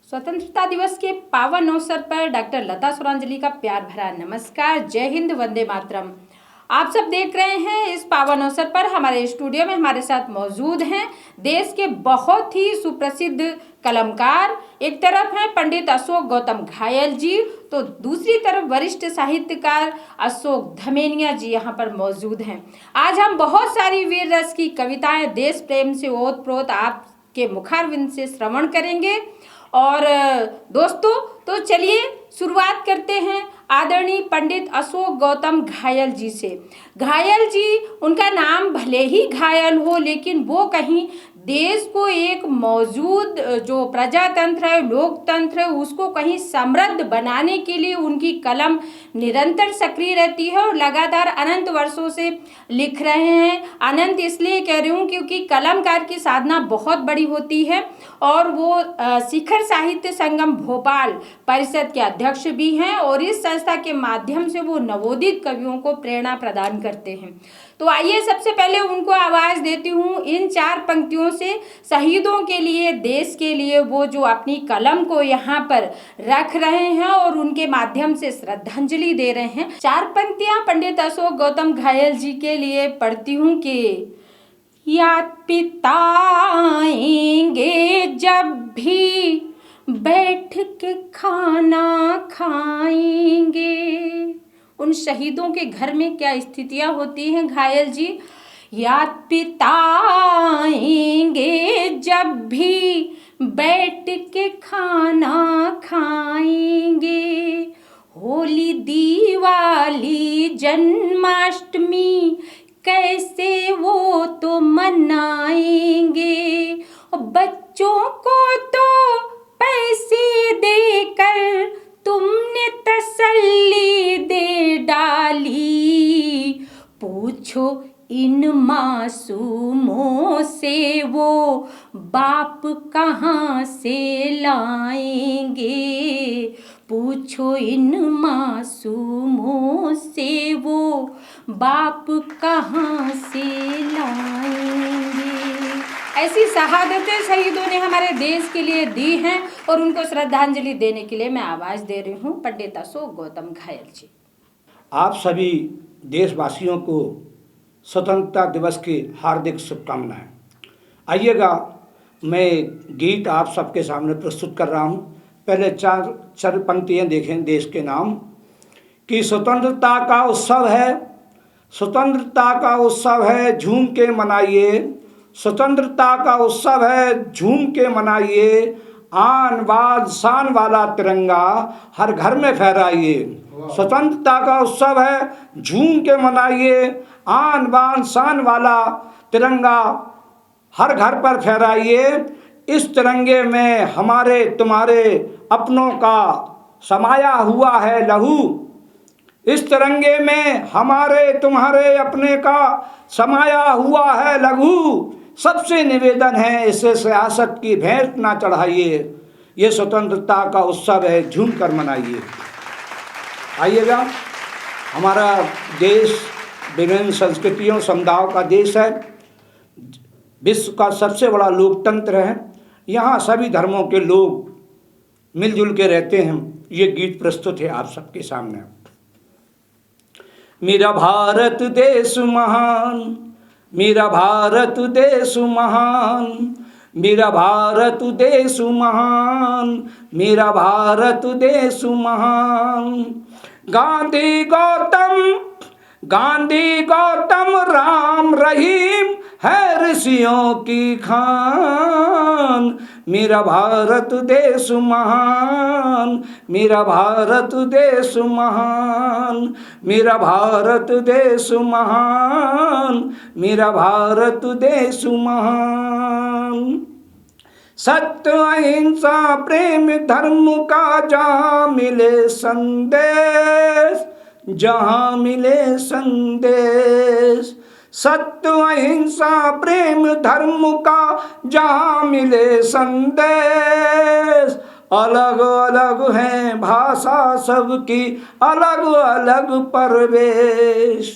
स्वतंत्रता दिवस के पावन अवसर पर डॉक्टर लता सुरांजली का प्यार भरा नमस्कार। जय हिंद, वंदे मातरम। आप सब देख रहे हैं इस पावन अवसर पर हमारे स्टूडियो में हमारे साथ मौजूद हैं देश के बहुत ही सुप्रसिद्ध कलमकार। एक तरफ हैं पंडित अशोक गौतम घायल जी, तो दूसरी तरफ वरिष्ठ साहित्यकार अशोक धमेनिया जी यहाँ पर मौजूद हैं। आज हम बहुत सारी वीर रस की कविताएं देश प्रेम से ओतप्रोत आपके मुखारविंद से श्रवण करेंगे। और दोस्तों, तो चलिए शुरुआत करते हैं आदरणीय पंडित अशोक गौतम घायल जी से। घायल जी, उनका नाम भले ही घायल हो, लेकिन वो कहीं देश को एक मौजूद जो प्रजातंत्र है, लोकतंत्र है, उसको कहीं समृद्ध बनाने के लिए उनकी कलम निरंतर सक्रिय रहती है और लगातार अनंत वर्षों से लिख रहे हैं। अनंत इसलिए कह रही हूँ क्योंकि कलमकार की साधना बहुत बड़ी होती है और वो शिखर साहित्य संगम भोपाल परिषद के अध्यक्ष भी हैं और इस संस्था के माध्यम से वो नवोदित कवियों को प्रेरणा प्रदान करते हैं। तो आइए सबसे पहले उनको आवाज देती हूँ इन 4 पंक्तियों से। शहीदों के लिए, देश के लिए वो जो अपनी कलम को यहाँ पर रख रहे हैं और उनके माध्यम से श्रद्धांजलि दे रहे हैं। 4 पंक्तियां पंडित अशोक गौतम घायल जी के लिए पढ़ती हूँ कि याद पिताएंगे जब भी बैठ के खाना खाएंगे। उन शहीदों के घर में क्या स्थितियां होती हैं घायल जी। याद पिताएंगे जब भी बैठ के खाना खाएंगे। होली, दिवाली, जन्माष्टमी कैसे वो तो मनाएंगे। बच्चों को तो पैसे देकर तुमने तसल्ली दे डाली। पूछो इन मासूमों से वो बाप कहाँ से लाएंगे। पूछो इन मासूमों से वो बाप कहाँ से लाएंगे। ऐसी शहादतें शहीदों ने हमारे देश के लिए दी हैं और उनको श्रद्धांजलि देने के लिए मैं आवाज़ दे रही हूँ पंडित अशोक गौतम घायल जी। आप सभी देशवासियों को स्वतंत्रता दिवस की हार्दिक शुभकामनाएं। आइएगा, मैं गीत आप सबके सामने प्रस्तुत कर रहा हूँ। पहले 4 पंक्तियाँ देखें देश के नाम कि स्वतंत्रता का उत्सव है, स्वतंत्रता का उत्सव है, झूम के मनाइए। स्वतंत्रता का उत्सव है, झूम के मनाइए। आन बान शान वाला तिरंगा हर घर में फहराइए। स्वतंत्रता का उत्सव है, झूम के मनाइए। आन बान शान वाला तिरंगा हर घर पर फहराइए। इस तिरंगे में हमारे तुम्हारे अपनों का समाया हुआ है लहू। इस तिरंगे में हमारे तुम्हारे अपने का समाया हुआ है लहू। सबसे निवेदन है इसे सियासत की भेंट ना चढ़ाइए। ये स्वतंत्रता का उत्सव है, झूम कर मनाइए। आइएगा, हमारा देश विभिन्न संस्कृतियों समुदायों का देश है, विश्व का सबसे बड़ा लोकतंत्र है। यहाँ सभी धर्मों के लोग मिलजुल के रहते हैं। ये गीत प्रस्तुत है आप सबके सामने। मेरा भारत देश महान, मेरा भारत देश महान, मेरा भारत देश महान, मेरा भारत देश महान। गांधी गौतम राम रहीम है ऋषियों की खान। मेरा भारत देश महान, मेरा भारत देश महान, मेरा भारत देश महान, मेरा भारत देश महान। सत्य अहिंसा प्रेम धर्म का जहाँ मिले संदेश, जहाँ मिले संदेश। सत्य अहिंसा प्रेम धर्म का जहाँ मिले संदेश। अलग अलग हैं भाषा सबकी, अलग अलग परवेश।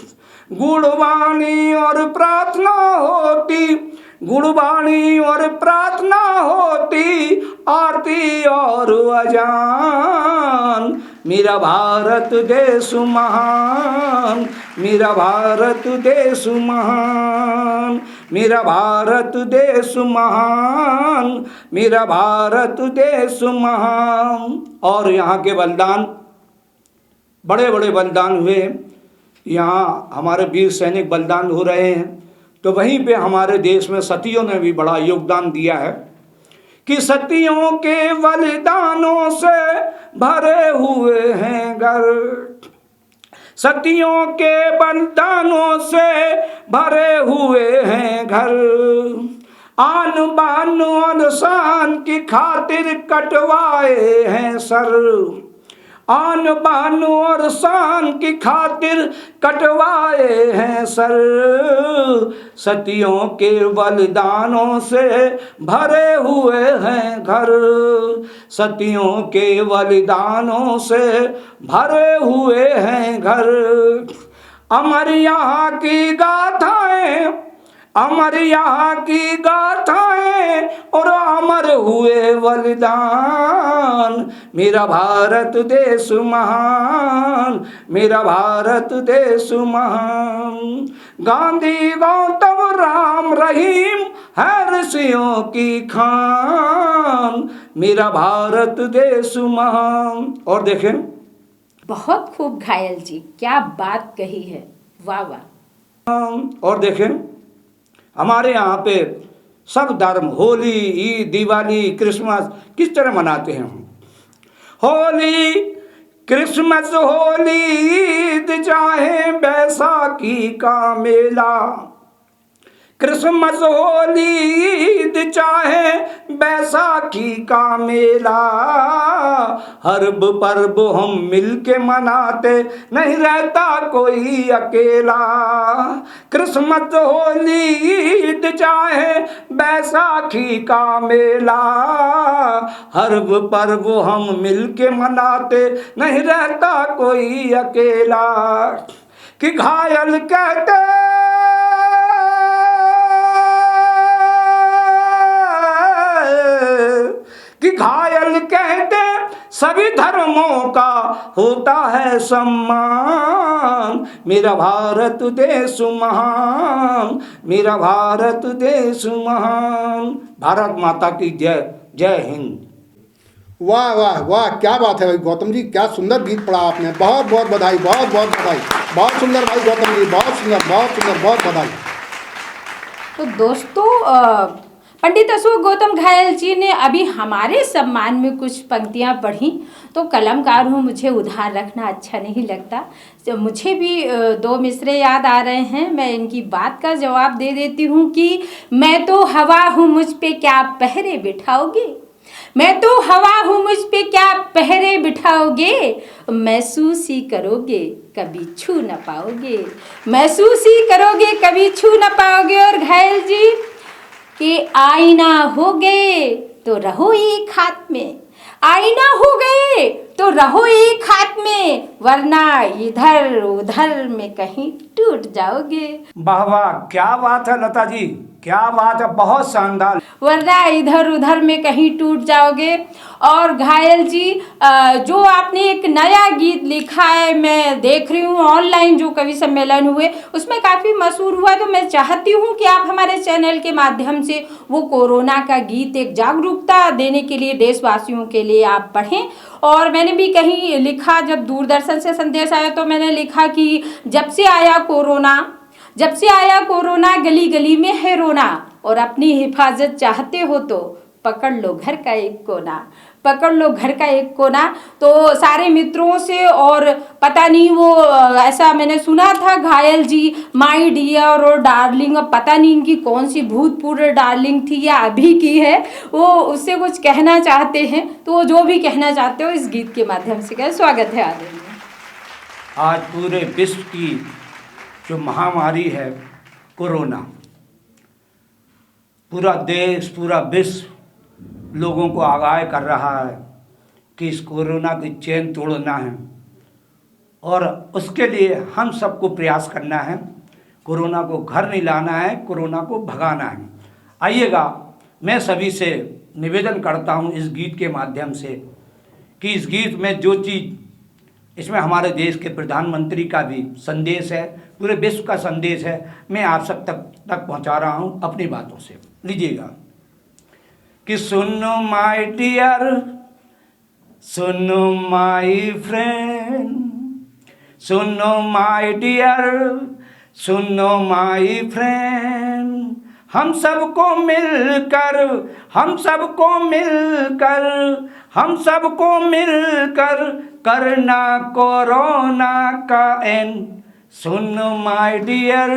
गुणवाणी और प्रार्थना होती, गुणवाणी और प्रार्थना होती, आरती और अजान। मेरा भारत देश महान, मेरा भारत देश महान, मेरा भारत देश महान, मेरा भारत देश महान। और यहाँ के बलिदान, बड़े बड़े बलिदान हुए, यहाँ हमारे वीर सैनिक बलिदान हो रहे हैं। तो वहीं पे हमारे देश में सतियों ने भी बड़ा योगदान दिया है कि सतियों के बलिदानों से भरे हुए हैं घर, सतियों के बलिदानों से भरे हुए हैं घर। आन बान और शान की खातिर कटवाए हैं सर, आन बान और शान की खातिर कटवाए हैं सर। सतियों के बलिदानों से भरे हुए हैं घर, सतियों के बलिदानों से भरे हुए हैं घर। अमर यहाँ की गाथाएं, अमर यहाँ की गाथाएं और अमर हुए बलिदान। मेरा भारत देश महान, मेरा भारत देश महान। गांधी गौतम राम रहीम है ऋषियों की खान, मेरा भारत देश महान। और देखें, बहुत खूब घायल जी, क्या बात कही है, वाह वाह। और देखें, हमारे यहाँ पे सब धर्म होली, ईद, दिवाली, क्रिसमस किस तरह मनाते हैं हम। होली, क्रिसमस, होली, ईद, चाहे बैसाखी का मेला, क्रिसमस, होली, ईद, चाहे बैसाखी का मेला। हर पर्व हम मिलके मनाते, नहीं रहता कोई अकेला। क्रिसमस, होली, ईद, चाहे बैसाखी का मेला, हर पर्व हम मिलके मनाते, नहीं रहता कोई अकेला। कि घायल कहते कि घायल कहते सभी धर्मों का होता है सम्मान। मेरा भारत देश महान, मेरा भारत देश महान। भारत माता की जय, जय हिंद। वाह वाह वाह, क्या बात है भाई गौतम जी, क्या सुंदर गीत पढ़ा आपने। बहुत बहुत बधाई, बहुत बहुत बधाई, बहुत सुंदर भाई गौतम जी, बहुत सुंदर, बहुत सुंदर, बहुत बधाई। तो दोस्तों, पंडित अशोक गौतम घायल जी ने अभी हमारे सम्मान में कुछ पंक्तियां पढ़ी। तो कलमकार हूँ, मुझे उधार रखना अच्छा नहीं लगता। तो मुझे भी दो मिसरे याद आ रहे हैं, मैं इनकी बात का जवाब दे देती हूँ कि मैं तो हवा हूँ, मुझ पे क्या पहरे बिठाओगे, मैं तो हवा हूँ, मुझ पे क्या पहरे बिठाओगे, महसूस ही करोगे कभी छू न पाओगे, महसूस ही करोगे कभी छू न पाओगे। और घायल जी कि आईना हो गए तो रहो एक हाथ में, आईना हो गए तो रहो एक हाथ में, वरना इधर उधर में कहीं टूट जाओगे। वाह वाह, क्या बात है लता जी, क्या बात है, बहुत शानदार। वरना इधर उधर में कहीं टूट जाओगे। और घायल जी, जो आपने एक नया गीत लिखा है, मैं देख रही हूँ ऑनलाइन जो कवि सम्मेलन हुए उसमें काफ़ी मशहूर हुआ। तो मैं चाहती हूँ कि आप हमारे चैनल के माध्यम से वो कोरोना का गीत एक जागरूकता देने के लिए, देशवासियों के लिए आप पढ़ें। और मैंने भी कहीं लिखा, जब दूरदर्शन से संदेश आया तो मैंने लिखा कि जब से आया कोरोना, जब से आया कोरोना, गली गली में है रोना, और अपनी हिफाजत चाहते हो तो पकड़ लो घर का एक कोना, पकड़ लो घर का एक कोना। तो सारे मित्रों से, और पता नहीं वो ऐसा मैंने सुना था घायल जी माई डियर और डार्लिंग, और पता नहीं इनकी कौन सी भूतपूर्व डार्लिंग थी या अभी की है, वो उससे कुछ कहना चाहते हैं। तो वो जो भी कहना चाहते हो इस गीत के माध्यम से कह, स्वागत है आदरणीय। आज पूरे विश्व की जो महामारी है कोरोना, पूरा देश, पूरा विश्व लोगों को आगाह कर रहा है कि इस कोरोना की चेन तोड़ना है, और उसके लिए हम सबको प्रयास करना है। कोरोना को घर नहीं लाना है, कोरोना को भगाना है। आइएगा, मैं सभी से निवेदन करता हूँ इस गीत के माध्यम से कि इस गीत में जो चीज़, इसमें हमारे देश के प्रधानमंत्री का भी संदेश है, पूरे विश्व का संदेश है, मैं आप सब तक पहुंचा रहा हूं अपनी बातों से। लीजिएगा कि सुनो माय डियर, सुनो माय फ्रेंड, सुनो माय डियर, सुनो माय फ्रेंड, हम सबको मिलकर, हम सबको मिलकर, हम सबको मिलकर करना कोरोना का एंड। सुनो माय डियर,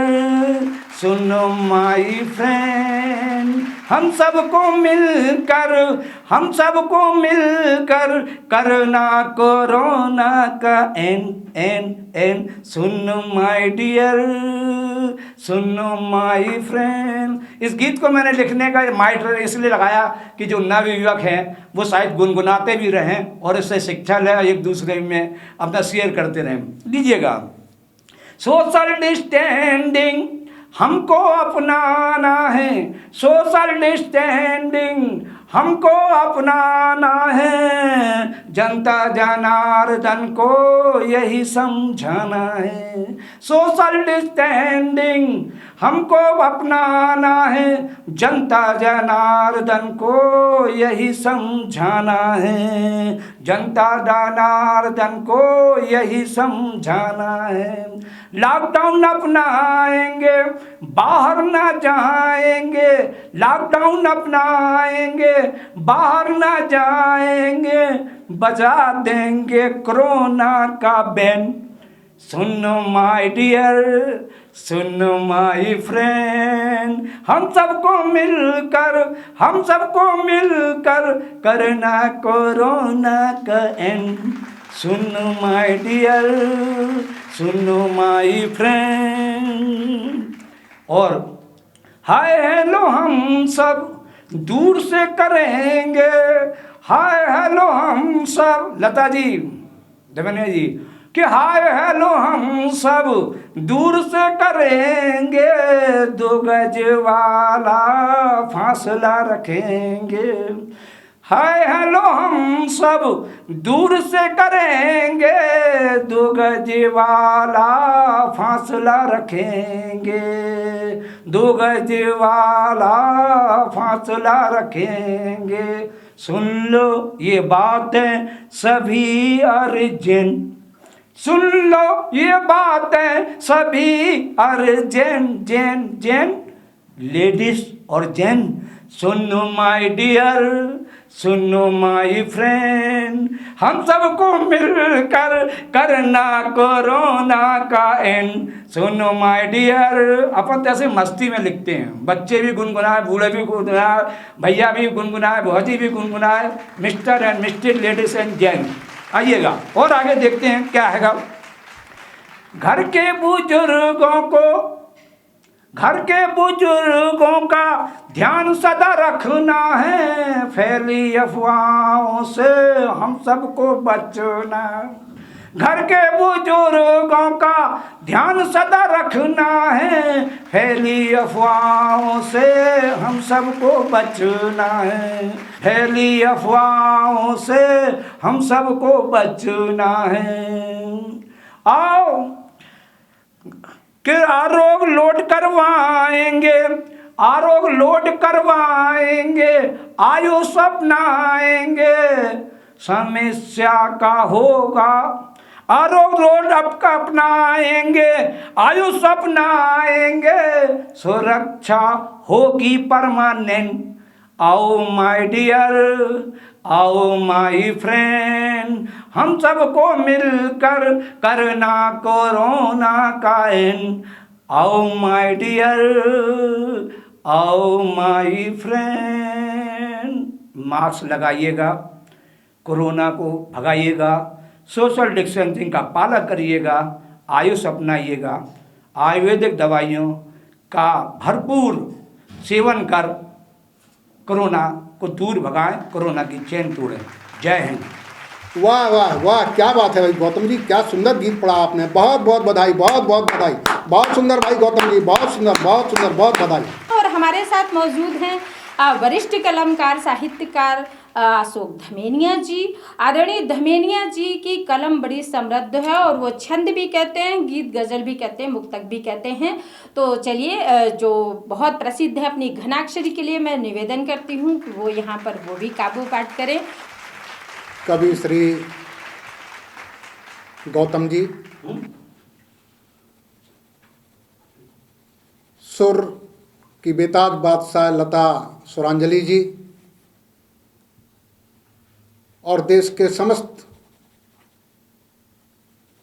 सुनो माय फ्रेंड, हम सबको मिलकर, हम सबको मिलकर करना कोरोना का एंड एंड एंड। सुनो माय डियर, सुनो माय फ्रेंड। इस गीत को मैंने लिखने का माइटर इसलिए लगाया कि जो नवयुवक हैं वो शायद गुनगुनाते भी रहें और इससे शिक्षा लें, एक दूसरे में अपना शेयर करते रहें। लीजिएगा, सोशल डिस्टेंसिंग हमको अपनाना है, सोशल डिस्टेंसिंग हमको अपनाना है, जनता जनार्दन को यही समझाना है। सोशल डिस्टेंसिंग हमको अपनाना है, जनता जनार्दन को यही समझाना है, जनता जनार्दन को यही समझाना है। लॉकडाउन अपनाएंगे, बाहर ना जाएंगे, लॉकडाउन अपनाएंगे, बाहर ना जाएंगे, बजा देंगे कोरोना का बैन। सुनो माय डियर, सुनो माय फ्रेंड, हम सबको मिलकर, हम सबको मिलकर करना कोरोना का एंड। सुनो माय डियर, सुनो माय फ्रेंड। और हाय हेलो हम सब दूर से करेंगे, हाय हेलो हम सब, लता जी, देवनिया जी, कि हाय हेलो हम सब दूर से करेंगे, 2 गज वाला फासला रखेंगे। हाय हेलो हम सब दूर से करेंगे, 2 गज वाला फासला रखेंगे, 2 गज वाला फासला रखेंगे। सुन लो ये बातें सभी अर्जेंट, सुन लो ये बातें सभी अर्जेंट, जेंट जेंट, लेडीज और जेंट। सुनो माय डियर, सुनो माय फ्रेंड, हम सबको मिलकर करना कोरोना का एंड। सुनो माय डियर। अपन तो ऐसे मस्ती में लिखते हैं, बच्चे भी गुनगुनाए, बूढ़े भी गुनगुनाए, भैया भी गुनगुनाए, भौजी भी गुनगुनाए, mister and mister, ladies and gent. आइएगा और आगे देखते हैं क्या है। घर के बुजुर्गों को, घर के बुजुर्गों का ध्यान सदा रखना है, फैली अफवाहों से हम सबको बचना। घर के बुजुर्गों का ध्यान सदा रखना है, फैली अफवाहों से हम सबको बचना है, फैली अफवाहों से हम सबको बचना है। आओ कि आरोग्य लोड करवाएंगे, आरोग्य लोड करवाएंगे, आयुष अपनाएंगे, समस्या का होगा आरोग्य लोड अपनाएंगे, आयुष अपनाएंगे, सुरक्षा होगी परमानेंट। आओ माय डियर, आओ माय फ्रेंड, हम सबको मिलकर करना कोरोना का एंड। आओ माय डियर, आओ माय फ्रेंड। मास्क लगाइएगा, कोरोना को भगाइएगा, सोशल डिस्टेंसिंग का पालन करिएगा, आयुष अपनाइएगा, आयुर्वेदिक दवाइयों का भरपूर सेवन कर कोरोना को दूर भगाएं, कोरोना की चेन तोड़ें। जय हिंद। वाह वाह वाह, क्या बात है भाई गौतम जी, क्या सुंदर गीत पढ़ा आपने। बहुत बहुत बधाई, बहुत बहुत बधाई। बहुत सुंदर भाई गौतम जी, बहुत सुंदर, बहुत सुंदर, बहुत बधाई। और हमारे साथ मौजूद हैं वरिष्ठ कलमकार साहित्यकार अशोक धमेनिया जी। आदरणीय धमेनिया जी की कलम बड़ी समृद्ध है और वो छंद भी कहते हैं, गीत गजल भी कहते हैं, मुक्तक भी कहते हैं। तो चलिए, जो बहुत प्रसिद्ध है अपनी घनाक्षरी के लिए, मैं निवेदन करती हूँ कि वो यहाँ पर वो भी काबू पाठ करें। कवि श्री गौतम जी, सुर की बेताज बादशाह लता सुरांजलि जी और देश के समस्त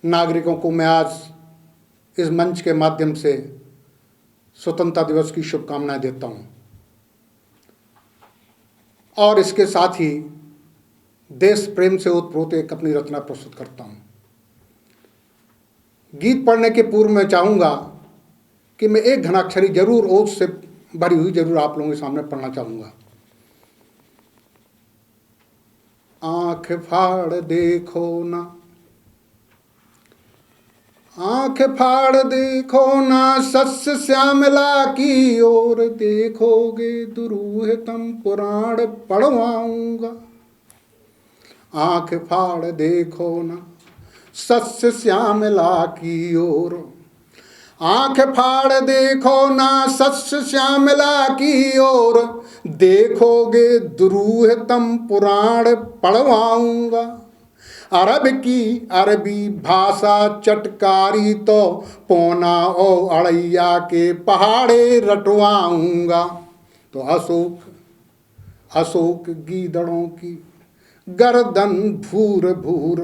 नागरिकों को मैं आज इस मंच के माध्यम से स्वतंत्रता दिवस की शुभकामनाएं देता हूं और इसके साथ ही देश प्रेम से ओतप्रोत एक अपनी रचना प्रस्तुत करता हूं। गीत पढ़ने के पूर्व मैं चाहूँगा कि मैं एक घनाक्षरी जरूर ओज से भरी हुई जरूर आप लोगों के सामने पढ़ना चाहूँगा। आँख फाड़ देखो ना, आँख फाड़ देखो ना, सस्य श्यामला की ओर देखोगे दुरूह तम पुराण पढ़वाऊंगा। आँख फाड़ देखो ना, सस्य श्यामला की ओर, आँख फाड़ देखो ना, सस्य श्यामला की ओर, देखोगे दुरूह तम पुराण पढ़वाऊंगा। अरब की अरबी भाषा चटकारी तो पौना ओ अड़ैया के पहाड़े रटवाऊंगा। तो अशोक गीदड़ों की गर्दन भूर भूर,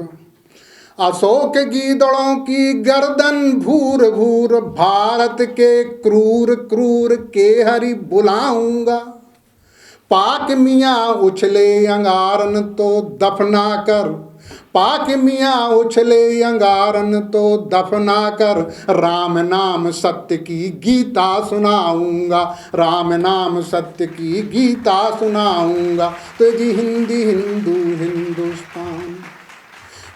अशोक गीदड़ों की गर्दन भूर भूर, भारत के क्रूर क्रूर के हरि बुलाऊंगा। पाक मियाँ उछले अंगारन तो दफना कर, पाक मियाँ उछले अंगारन तो दफना कर, राम नाम सत्य की गीता सुनाऊंगा। राम नाम सत्य की गीता सुनाऊंगा। तो जी हिंदी हिंदू हिंदुस्तान,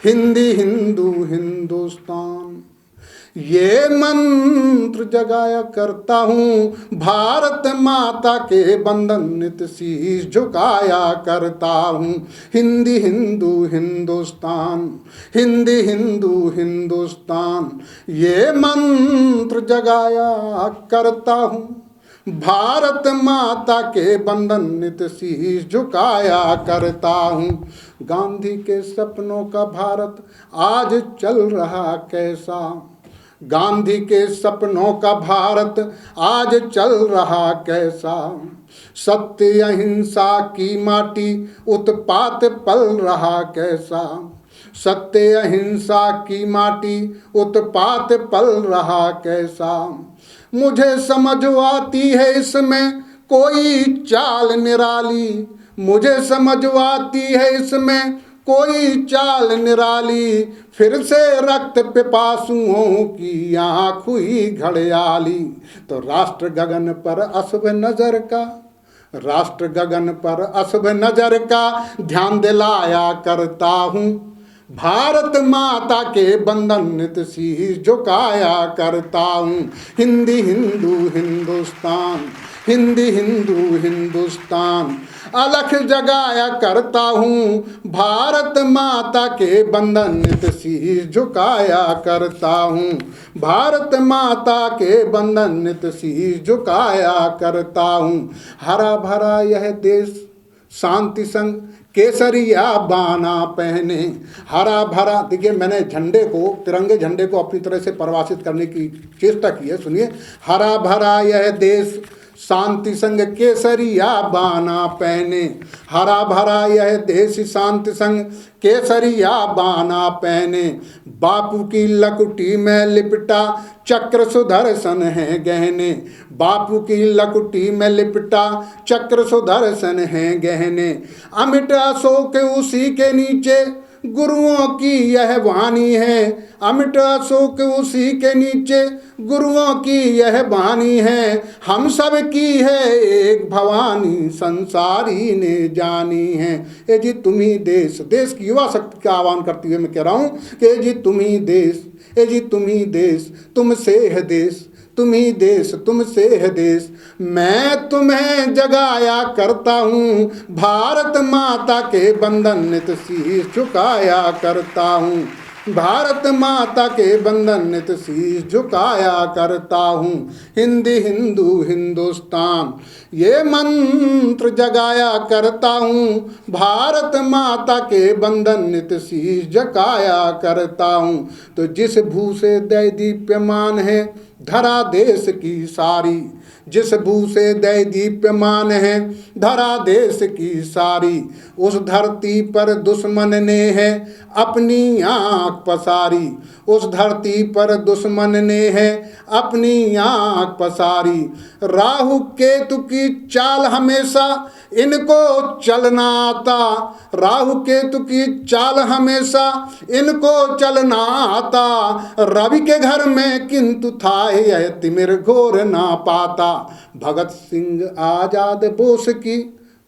हिंदी हिंदू हिंदुस्तान, ये मंत्र जगाया करता हूँ, भारत माता के बंधन नित शीश झुकाया करता हूँ। हिंदी हिंदू हिंदुस्तान, हिंदी हिंदू हिंदुस्तान, ये मंत्र जगाया करता हूँ, भारत माता के बंधन नित शीश झुकाया करता हूँ। गांधी के सपनों का भारत आज चल रहा कैसा, गांधी के सपनों का भारत आज चल रहा कैसा, सत्य अहिंसा की माटी उत्पात पल रहा कैसा, सत्य अहिंसा की माटी उत्पात पल रहा कैसा। मुझे समझ आती है इसमें कोई चाल निराली, मुझे समझ आती है इसमें कोई चाल निराली, फिर से रक्त पिपासुओं की आँख हुई घड़ियाली। तो राष्ट्र गगन पर अशुभ नजर का, राष्ट्र गगन पर अशुभ नजर का ध्यान दिलाया करता हूँ, भारत माता के बंधन नित शीश झुकाया करता हूँ। हिंदी हिंदू हिंदुस्तान, हिंदी हिंदू हिंदुस्तान, अलख जगाया करता हूँ, भारत माता के बंधन नित शीश झुकाया करता हूँ, भारत माता के बंधन नित शीश झुकाया करता हूँ। हरा भरा यह देश शांति संग केसरिया बाना पहने, हरा भरा। देखिए मैंने झंडे को, तिरंगे झंडे को अपनी तरह से परिभाषित करने की चेष्टा की है, सुनिए। हरा भरा यह देश शांति संग केसरिया बाना पहने, हरा भरा यह देश शांति संग केसरिया बाना पहने, बापू की लकुटी में लिपटा चक्र सुदर्शन है गहने, बापू की लकुटी में लिपटा चक्र सुदर्शन है गहने, अमिट अशोक उसी के नीचे गुरुओं की यह वाणी है, अमिट अशोक उसी के नीचे गुरुओं की यह वाणी है, हम सब की है एक भवानी संसारी ने जानी है। ए जी तुम्ही देश, देश की युवा शक्ति का आह्वान करते हुए मैं कह रहा हूँ कि ए जी तुम्ही देश, ए जी तुम्ही देश, तुमसे है देश, तुम्ही देश तुमसे है देश, मैं तुम्हें जगाया करता हूँ, भारत माता के बंधन नित शीश झुकाया करता हूँ, भारत माता के बंधन नित शीश झुकाया करता हूँ। हिंदी हिंदू हिंदुस्तान ये मंत्र जगाया करता हूँ, भारत माता के बंधन नित शीश झुकाया करता हूँ। तो जिस भू से दय दीप्यमान है धरा देश की सारी, जिस भू से दय दीप्यमान है धरा देश की सारी, उस धरती पर दुश्मन ने है अपनी आँख पसारी, उस धरती पर दुश्मन ने है अपनी आँख पसारी। राहु केतु की चाल हमेशा इनको चलना आता, राहु केतु की चाल हमेशा इनको चलना आता, रवि के घर में किंतु था यह तिमिर घोर ना पाता। भगत सिंह आजाद बोस की,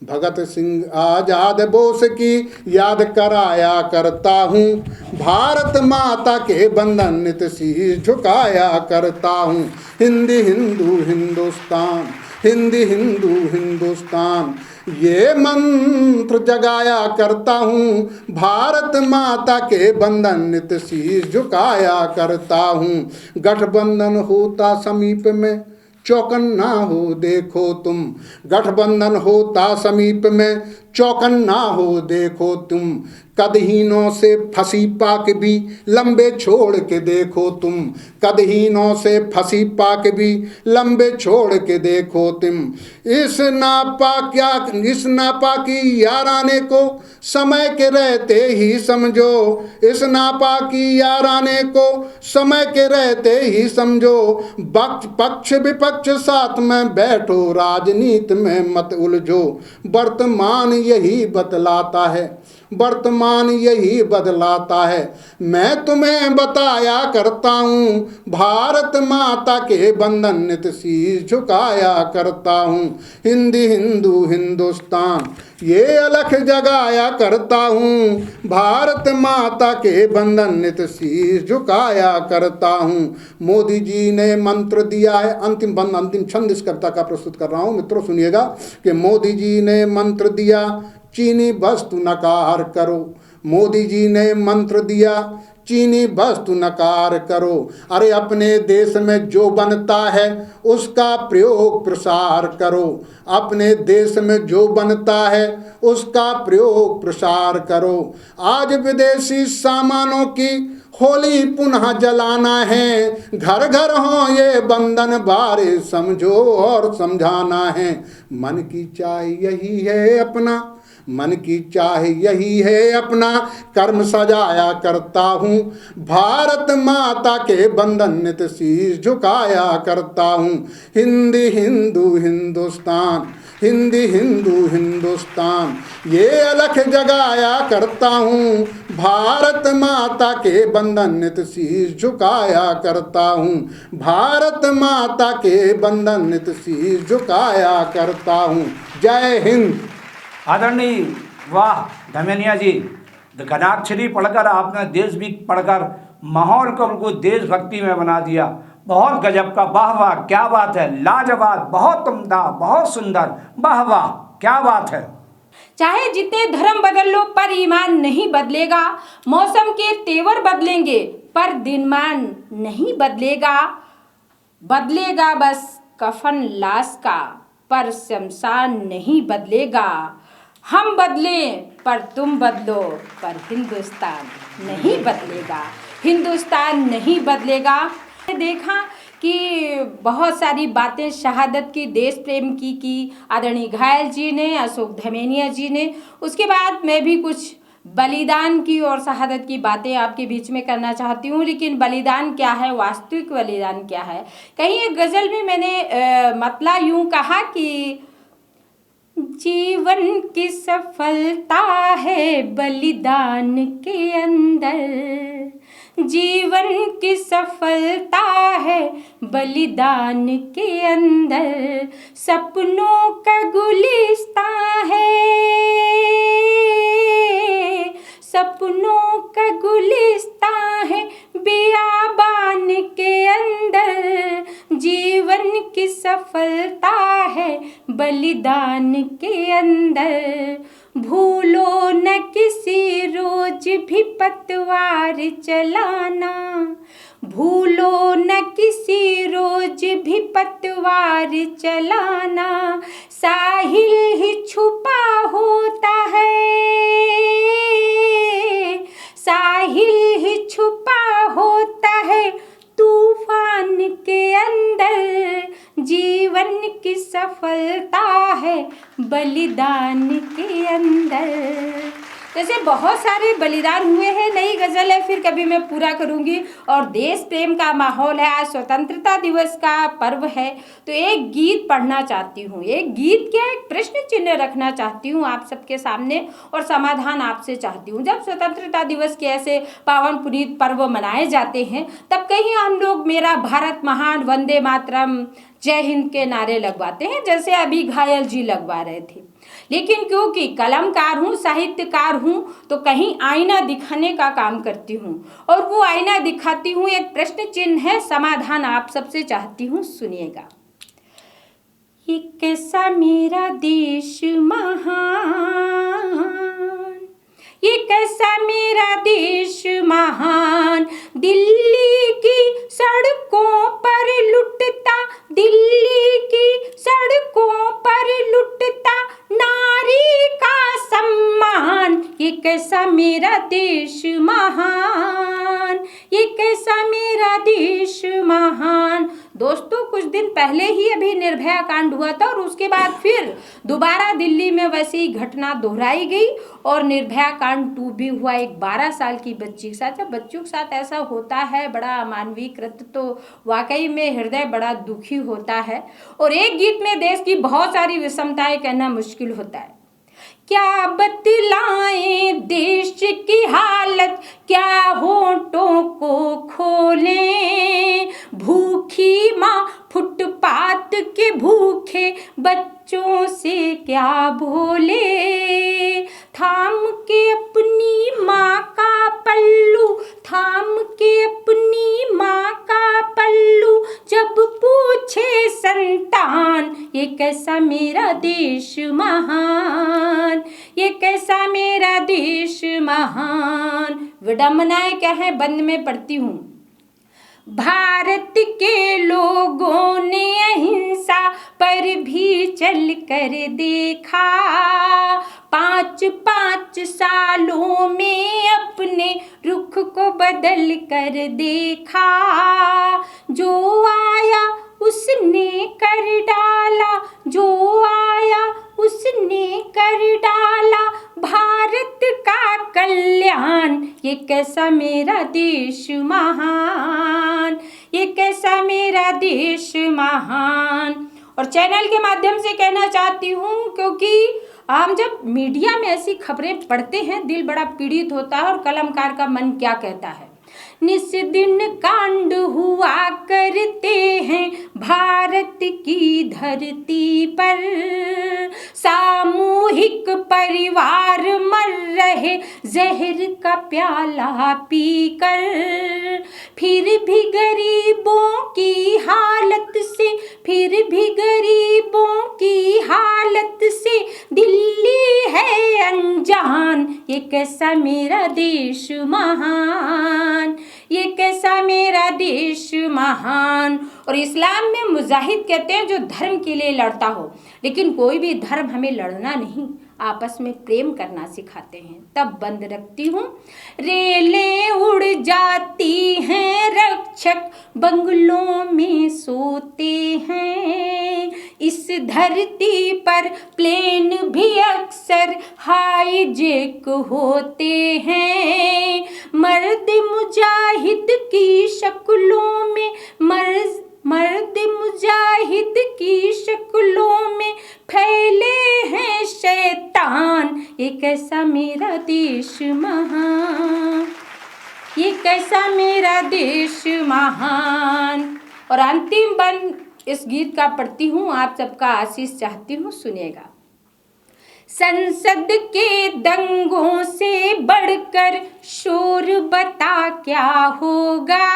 भगत सिंह आजाद बोस की याद कराया करता हूँ, भारत माता के बंधन नित शीश झुकाया करता हूँ। हिंदी हिंदू हिंदुस्तान, हिंदी हिंदू हिंदुस्तान ये मंत्र जगाया करता हूँ, भारत माता के बंधन नित शीश झुकाया करता हूँ। गठबंधन होता समीप में चौकन्ना हो देखो तुम, गठबंधन होता समीप में चौकन्ना हो देखो तुम, कदहीनों से फंसी पाक भी लंबे छोड़ के देखो तुम, कदहीनों से फंसी पाक भी लंबे छोड़ के देखो तुम। इस नापा की याराने को समय के रहते ही समझो, इस नापा की याराने को समय के रहते ही समझो, पक्ष विपक्ष साथ में बैठो राजनीति में मत उलझो। वर्तमान यही बतलाता है, वर्तमान यही बदलाता है, मैं तुम्हें बताया करता हूँ, भारत माता के बंधन नित शीश झुकाया करता हूँ। हिंदी हिंदू हिंदुस्तान ये अलख जगाया करता हूँ, भारत माता के बंधन नित शीश झुकाया करता हूँ। मोदी जी ने मंत्र दिया है, अंतिम छंद इस कविता का प्रस्तुत कर रहा हूँ मित्रों, सुनिएगा कि मोदी जी ने मंत्र दिया चीनी वस्तु नकार करो, मोदी जी ने मंत्र दिया चीनी वस्तु नकार करो। अरे अपने देश में जो बनता है उसका प्रयोग प्रसार करो, अपने देश में जो बनता है उसका प्रयोग प्रसार करो। आज विदेशी सामानों की होली पुनः जलाना है, घर घर हो ये बंधन बारे समझो और समझाना है। मन की चाह यही है अपना, मन की चाह यही है अपना, कर्म सजाया करता हूँ, भारत माता के बंधन नित शीश झुकाया करता हूँ। हिंदी हिंदू हिंदुस्तान, हिंदी हिंदू हिंदुस्तान ये अलख जगाया करता हूँ, भारत माता के बंधन नित शीश झुकाया करता हूँ, भारत माता के बंधन नित शीश झुकाया करता हूँ। जय हिंद। आदरणीय, वाह धमेनिया जी, घनाक्षरी पढ़कर आपने देश भी पढ़कर माहौल को बिल्कुल देशभक्ति में बना दिया। बहुत गजब का, वाह वाह, क्या बात है, लाजवाब, बहुत उम्दा, बहुत सुंदर, वाह वाह, क्या बात है। चाहे जितने धर्म बदल लो पर ईमान नहीं बदलेगा, मौसम के तेवर बदलेंगे पर दिनमान नहीं बदलेगा, बदलेगा बस कफन लाश का पर शमशान नहीं बदलेगा। हम बदलें पर तुम बदलो पर हिंदुस्तान नहीं बदलेगा, हिंदुस्तान नहीं बदलेगा। देखा कि बहुत सारी बातें शहादत की, देश प्रेम की आदरणीय घायल जी ने, अशोक धमेनिया जी ने। उसके बाद मैं भी कुछ बलिदान की और शहादत की बातें आपके बीच में करना चाहती हूँ। लेकिन बलिदान क्या है, वास्तविक बलिदान क्या है? कहीं एक गज़ल में मैंने मतला यूँ कहा कि जीवन की सफलता है बलिदान के अंदर, जीवन की सफलता है बलिदान के अंदर, सपनों का गुलिस्तां है, सपनों का गुलिस्तां है बियाबान के अंदर, जीवन की सफलता है बलिदान के अंदर। भूलो न किसी रोज भी पतवार चलाना, भूलो न किसी रोज भी पतवार चलाना, साहिल ही छुपा होता है, साहिल ही छुपा होता है तूफान के अंदर, जीवन की सफलता है बलिदान के अंदर। जैसे बहुत सारे बलिदान हुए हैं, नई गज़ल है, फिर कभी मैं पूरा करूंगी। और देश प्रेम का माहौल है, आज स्वतंत्रता दिवस का पर्व है, तो एक गीत पढ़ना चाहती हूँ, एक गीत क्या एक प्रश्न चिन्ह रखना चाहती हूँ आप सबके सामने और समाधान आपसे चाहती हूँ। जब स्वतंत्रता दिवस के ऐसे पावन पुनीत पर्व मनाए जाते हैं, तब कहीं हम लोग मेरा भारत महान, वंदे मातरम, जय हिंद के नारे लगवाते हैं, जैसे अभी घायल जी लगवा रहे थे। लेकिन क्योंकि कलमकार हूँ, साहित्यकार हूँ, तो कहीं आईना दिखाने का काम करती हूँ और वो आईना दिखाती हूँ। एक प्रश्न चिन्ह है, समाधान आप सबसे चाहती हूँ, सुनिएगा। ये कैसा मेरा देश महान, ये कैसा मेरा देश महान, दिल्ली की सड़कों पर लुटता, दिल्ली की सड़कों पर लुटता नारी का सम्मान, ये कैसा मेरा देश महान, ये कैसा मेरा देश महान। दोस्तों, कुछ दिन पहले ही अभी निर्भया कांड हुआ था और उसके बाद फिर दोबारा दिल्ली में वैसी घटना दोहराई गई और निर्भया कांड 2 भी हुआ, एक 12 साल की बच्ची के साथ। जब बच्चों के साथ ऐसा होता है, बड़ा अमानवीय कृत्य, तो वाकई में हृदय बड़ा दुखी होता है। और एक गीत में देश की बहुत सारी विषमताएं कहना मुश्किल होता है। क्या बतलाएं देश की हालत, क्या होठों को खोलें, भूखी माँ फुटपाथ के भूखे बच्चों से क्या बोले, थाम के अपनी माँ का पल्लू, थाम के अपनी माँ का पल्लू, जब पूछे संतान, ये कैसा मेरा देश महान, ये कैसा मेरा देश महान। विडंबनाएं क्या है, बंद में पढ़ती हूँ। भारत के लोगों ने अहिंसा पर भी चल कर देखा, 5-5 सालों में अपने रुख को बदल कर देखा, जो आया उसने कर डाला, जो आया उसने कर डाला भारत का कल्याण, ये कैसा मेरा देश महान, ये कैसा मेरा देश महान। और चैनल के माध्यम से कहना चाहती हूँ, क्योंकि हम जब मीडिया में ऐसी खबरें पढ़ते हैं, दिल बड़ा पीड़ित होता है और कलमकार का मन क्या कहता है। निस दिन कांड हुआ करते हैं भारत की धरती पर, सामूहिक परिवार मर रहे जहर का प्याला पीकर, फिर भी गरीबों की हालत से, फिर भी गरीबों की हालत से दिल्ली है अनजान, ये कैसा मेरा देश महान, ये कैसा मेरा देश महान। और इस्लाम में मुजाहिद कहते हैं जो धर्म के लिए लड़ता हो, लेकिन कोई भी धर्म हमें लड़ना नहीं, आपस में प्रेम करना सिखाते हैं। तब बंद रखती हूँ। रेलें उड़ जाती हैं, रक्षक बंगलों में सोते हैं, इस धरती पर प्लेन भी अक्सर हाईजैक होते हैं, मर्द मुजाहिद की शक्लों में, मर्द मुजाहिद की शक्लों में फैले हैं कैसा मेरा देश महान, ये कैसा मेरा देश महान। और अंतिम बंद इस गीत का पढ़ती हूँ, आप सबका आशीष चाहती हूँ, सुनिएगा। संसद के दंगों से बढ़कर शोर बता क्या होगा,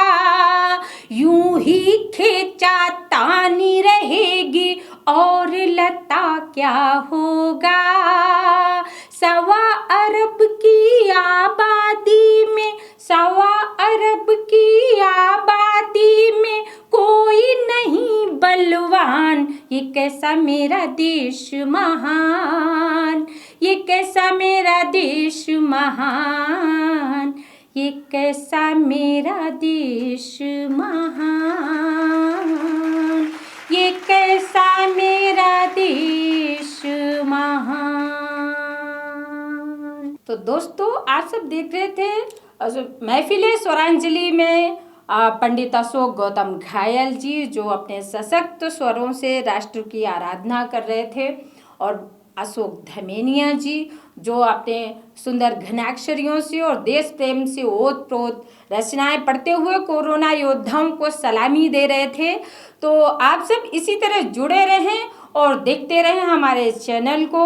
यूं ही खींचा तानी रहेगी और लता क्या होगा। 1.25 अरब की आबादी में, 1.25 अरब की आबादी में कोई नहीं बलवान, ये कैसा मेरा देश महान, ये कैसा मेरा देश महान, ये कैसा मेरा देश महान, ये कैसा मेरा देश महान। तो दोस्तों, आप सब देख रहे थे महफिल स्वरांजलि में पंडित अशोक गौतम घायल जी, जो अपने सशक्त स्वरों से राष्ट्र की आराधना कर रहे थे, और अशोक धमेनिया जी, जो अपने सुंदर घनाक्षरियों से और देश प्रेम से ओत-प्रोत रचनाएं पढ़ते हुए कोरोना योद्धाओं को सलामी दे रहे थे। तो आप सब इसी तरह जुड़े रहें और देखते रहें हमारे चैनल को,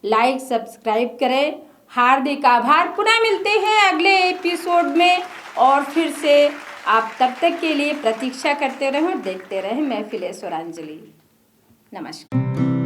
लाइक सब्सक्राइब करें। हार्दिक आभार। पुनः मिलते हैं अगले एपिसोड में, और फिर से आप तब तक के लिए प्रतीक्षा करते रहें और देखते रहें महफिल स्वरांजलि। नमस्कार।